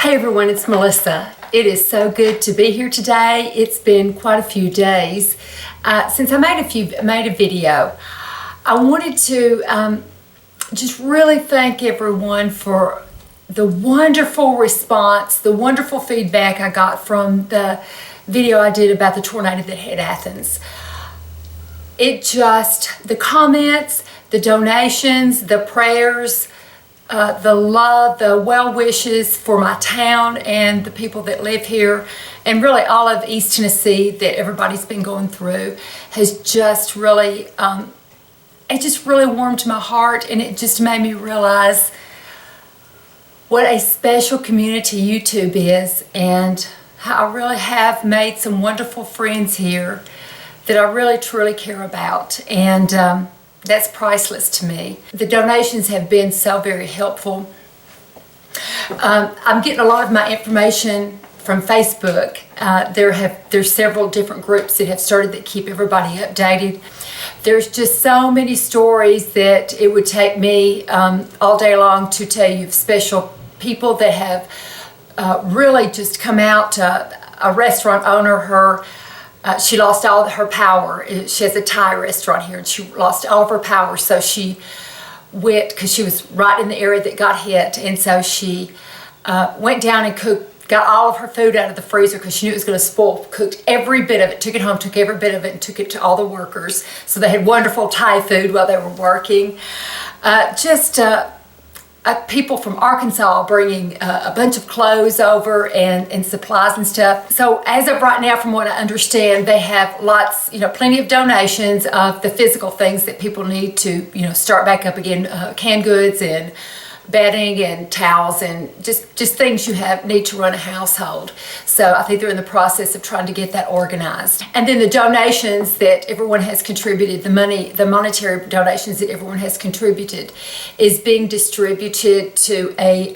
Hey everyone, it's Melissa. It is so good to be here today. It's been quite a few days since I made a video. I wanted to just really thank everyone for the wonderful response, the wonderful feedback I got from the video I did about the tornado that hit Athens. The comments, the donations, the prayers, the love, the well wishes for my town and the people that live here, and really all of East Tennessee that everybody's been going through, has just really, it just really warmed my heart, and it just made me realize what a special community YouTube is, and how I really have made some wonderful friends here that I really truly care about, and that's priceless to me. The donations have been so very helpful. I'm getting a lot of my information from Facebook. There's several different groups that have started that keep everybody updated. There's just so many stories that it would take me all day long to tell you of special people that have really just come out. A restaurant owner, she lost all of her power. She has a Thai restaurant here, and she lost all of her power. So she went, because she was right in the area that got hit, and so she went down and got all of her food out of the freezer because she knew it was going to spoil. Cooked every bit of it, took it home, took every bit of it, and took it to all the workers. So they had wonderful Thai food while they were working. People from Arkansas bringing a bunch of clothes over and supplies and stuff. So as of right now, from what I understand, they have lots, plenty of donations of the physical things that people need to, start back up again, canned goods and bedding and towels and just things you need to run a household. So I think they're in the process of trying to get that organized. And then the donations that everyone has contributed, the monetary donations that everyone has contributed, is being distributed to a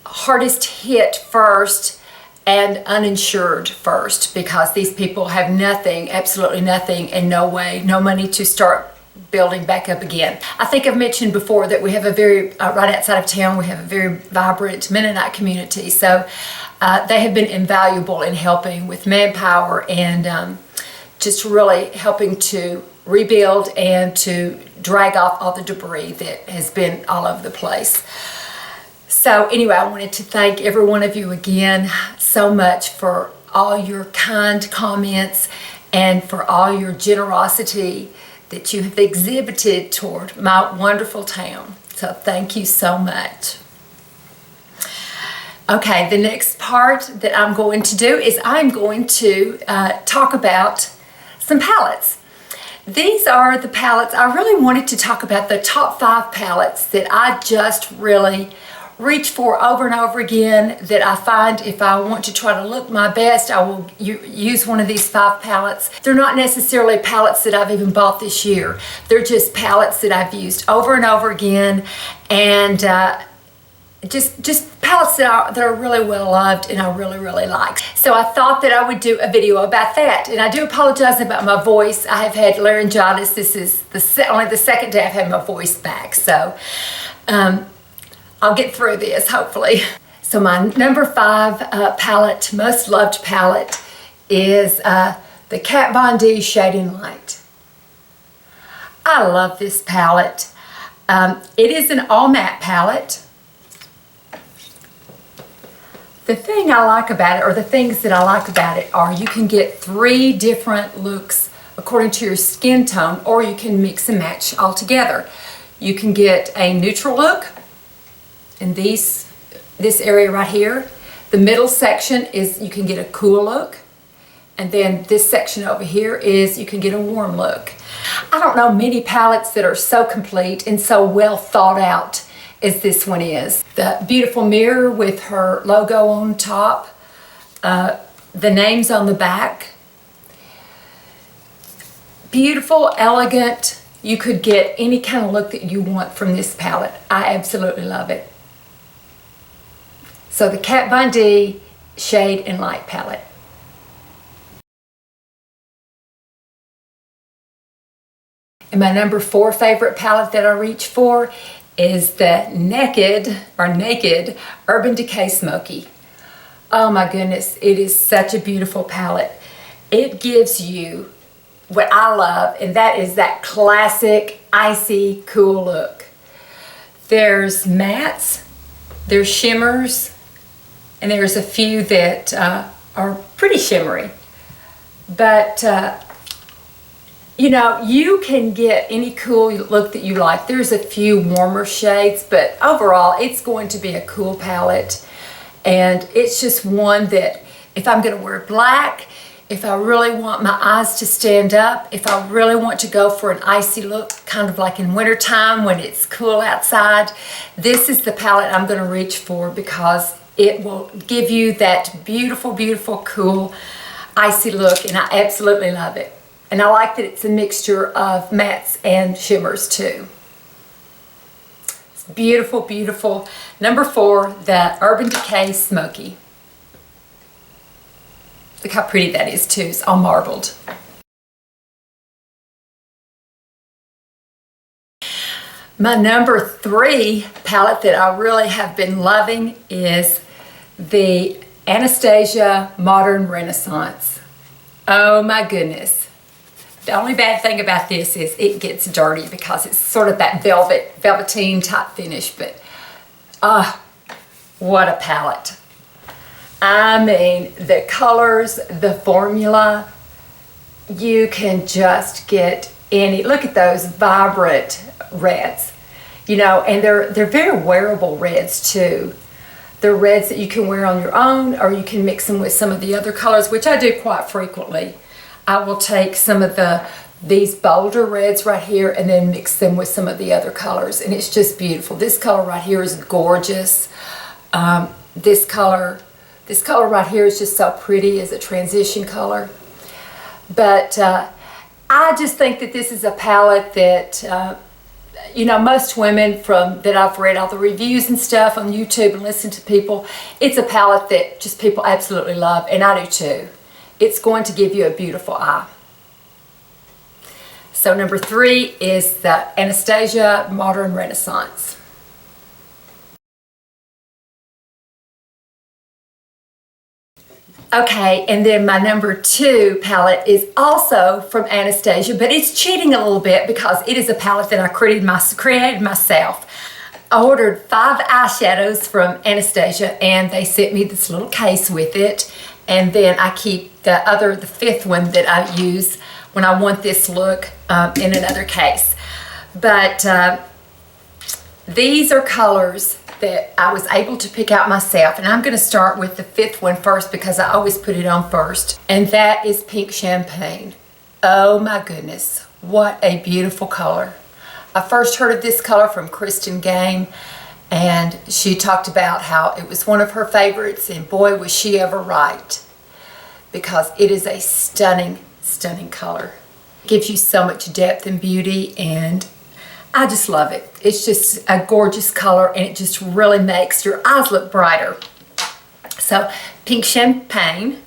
hardest hit first and uninsured first, because these people have nothing, absolutely nothing, and no money to start building back up again. I think I've mentioned before that we have a very, right outside of town, we have a very vibrant Mennonite community. So they have been invaluable in helping with manpower and just really helping to rebuild and to drag off all the debris that has been all over the place. So anyway, I wanted to thank every one of you again so much for all your kind comments and for all your generosity that you have exhibited toward my wonderful town. So thank you so much. Okay, the next part that I'm going to do is I'm going to talk about some palettes. These are the palettes. I really wanted to talk about the top 5 palettes that I just really reach for over and over again, that I find if I want to try to look my best, I will use one of these 5 palettes. They're not necessarily palettes that I've even bought this year. They're just palettes that I've used over and over again, and just palettes that are really well loved and I really, really like. So I thought that I would do a video about that. And I do apologize about my voice. I have had laryngitis. This is only the second day I've had my voice back. So I'll get through this, hopefully. So my number 5 palette, most loved palette, is the Kat Von D Shade and Light. I love this palette. It is an all matte palette. The thing I like about it, or the things that I like about it, are you can get 3 different looks according to your skin tone, or you can mix and match all together. You can get a neutral look in this area right here. The middle section is you can get a cool look, and then this section over here is you can get a warm look. I don't know many palettes that are so complete and so well thought out as this one is. The beautiful mirror with her logo on top, the names on the back. Beautiful, elegant. You could get any kind of look that you want from this palette. I absolutely love it. So the Kat Von D Shade and Light palette. And my number 4 favorite palette that I reach for is the Naked Urban Decay Smoky. Oh my goodness, it is such a beautiful palette. It gives you what I love, and that is that classic icy cool look. There's mattes, there's shimmers, and there's a few that are pretty shimmery. But you know, you can get any cool look that you like. There's a few warmer shades, but overall it's going to be a cool palette. And it's just one that if I'm going to wear black, if I really want my eyes to stand up, if I really want to go for an icy look, kind of like in wintertime when it's cool outside, this is the palette I'm going to reach for, because it will give you that beautiful, beautiful, cool, icy look, and I absolutely love it. And I like that it's a mixture of mattes and shimmers too. It's beautiful, beautiful. Number 4, the Urban Decay Smoky. Look how pretty that is too. It's all marbled. My number 3 palette that I really have been loving is the Anastasia Modern Renaissance. Oh my goodness. The only bad thing about this is it gets dirty because it's sort of that velveteen type finish, but what a palette. I mean, the colors, the formula, you can just get any, look at those vibrant reds, you know, and they're very wearable reds too. They're reds that you can wear on your own, or you can mix them with some of the other colors, which I do quite frequently. I will take some of these bolder reds right here and then mix them with some of the other colors, and it's just beautiful. This color right here is gorgeous. This color right here is just so pretty as a transition color. But I just think that this is a palette that you know, most women that I've read all the reviews and stuff on YouTube and listened to people, it's a palette that just people absolutely love, and I do too. It's going to give you a beautiful eye. So number 3 is the Anastasia Modern Renaissance. Okay, and then my number 2 palette is also from Anastasia, but it's cheating a little bit because it is a palette that I created myself. I ordered 5 eyeshadows from Anastasia, and they sent me this little case with it. And then I keep the 5th one that I use when I want this look in another case. But these are colors that I was able to pick out myself. And I'm going to start with the 5th one first because I always put it on first. And that is Pink Champagne. Oh my goodness, what a beautiful color. I first heard of this color from Kristen Game, and she talked about how it was one of her favorites, and boy was she ever right, because it is a stunning, stunning color. It gives you so much depth and beauty, and I just love it. It's just a gorgeous color, and it just really makes your eyes look brighter. So Pink Champagne.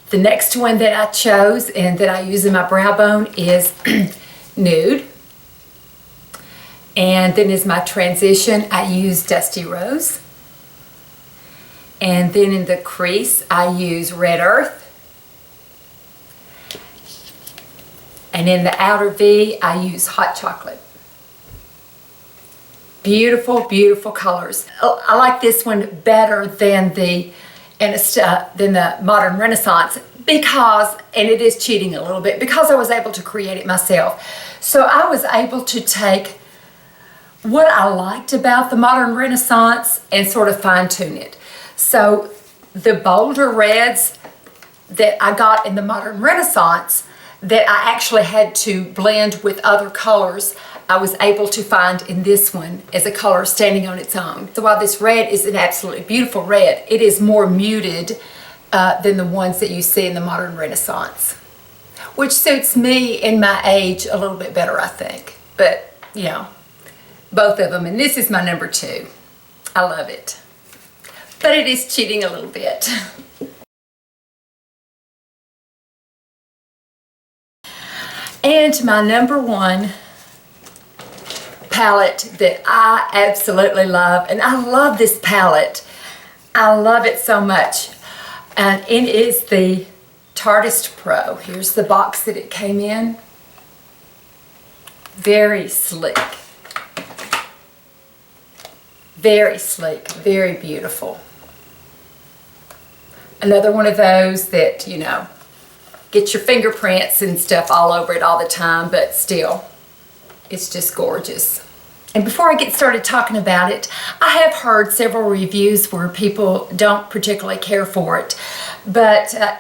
The next one that I chose and that I use in my brow bone is Nude. And then as my transition, I use Dusty Rose. And then in the crease, I use Red Earth. And in the outer V, I use Hot Chocolate. Beautiful, beautiful colors. I like this one better than the Modern Renaissance because, and it is cheating a little bit, because I was able to create it myself. So I was able to take what I liked about the Modern Renaissance and sort of fine tune it. So the bolder reds that I got in the Modern Renaissance that I actually had to blend with other colors, I was able to find in this one as a color standing on its own. So while this red is an absolutely beautiful red, it is more muted than the ones that you see in the Modern Renaissance, which suits me in my age a little bit better, I think. But, you know, both of them, and this is my number 2. I love it. But it is cheating a little bit. And my number 1 palette that I absolutely love, and I love this palette. I love it so much. And it is the Tartist Pro. Here's the box that it came in. Very sleek. Very sleek, very beautiful. Another one of those that, you know, get your fingerprints and stuff all over it all the time, but still, it's just gorgeous. And before I get started talking about it, I have heard several reviews where people don't particularly care for it, but I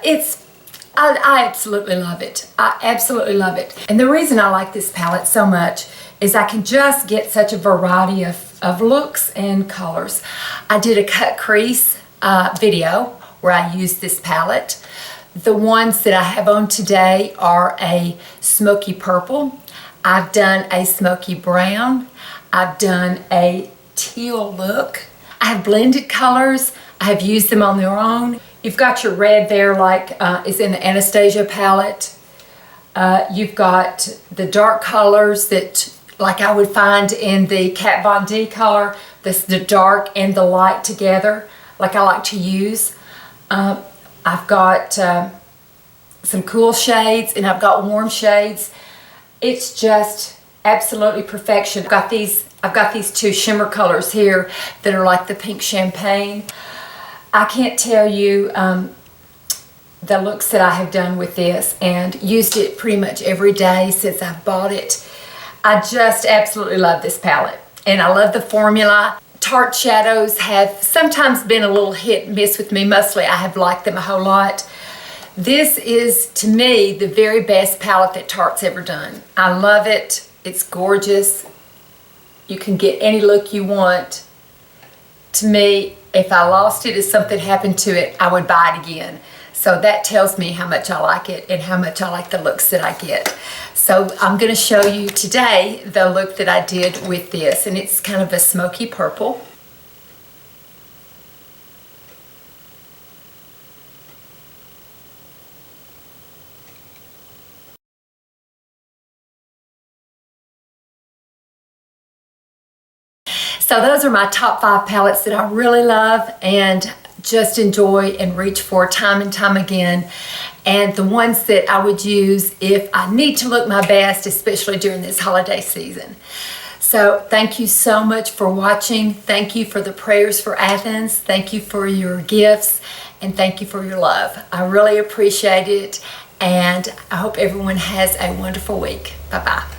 absolutely love it. I absolutely love it. And the reason I like this palette so much is I can just get such a variety of looks and colors. I did a cut crease video where I used this palette. The ones that I have on today are a smoky purple. I've done a smoky brown. I've done a teal look. I have blended colors. I have used them on their own. You've got your red there, like is in the Anastasia palette. You've got the dark colors that, like I would find in the Kat Von D color, the dark and the light together, like I like to use. I've got some cool shades, and I've got warm shades. It's just absolutely perfection. I've got these two shimmer colors here that are like the pink champagne. I can't tell you the looks that I have done with this, and used it pretty much every day since I've bought it. I just absolutely love this palette, and I love the formula. Tarte shadows have sometimes been a little hit and miss with me. Mostly I have liked them a whole lot. This is, to me, the very best palette that Tarte's ever done. I love it. It's gorgeous. You can get any look you want. To me, if I lost it, if something happened to it, I would buy it again. So that tells me how much I like it and how much I like the looks that I get. So I'm going to show you today the look that I did with this, and it's kind of a smoky purple. So those are my top 5 palettes that I really love and just enjoy and reach for time and time again, and the ones that I would use if I need to look my best, especially during this holiday season. So thank you so much for watching. Thank you for the prayers for Athens. Thank you for your gifts, and thank you for your love. I really appreciate it, and I hope everyone has a wonderful week. Bye-bye.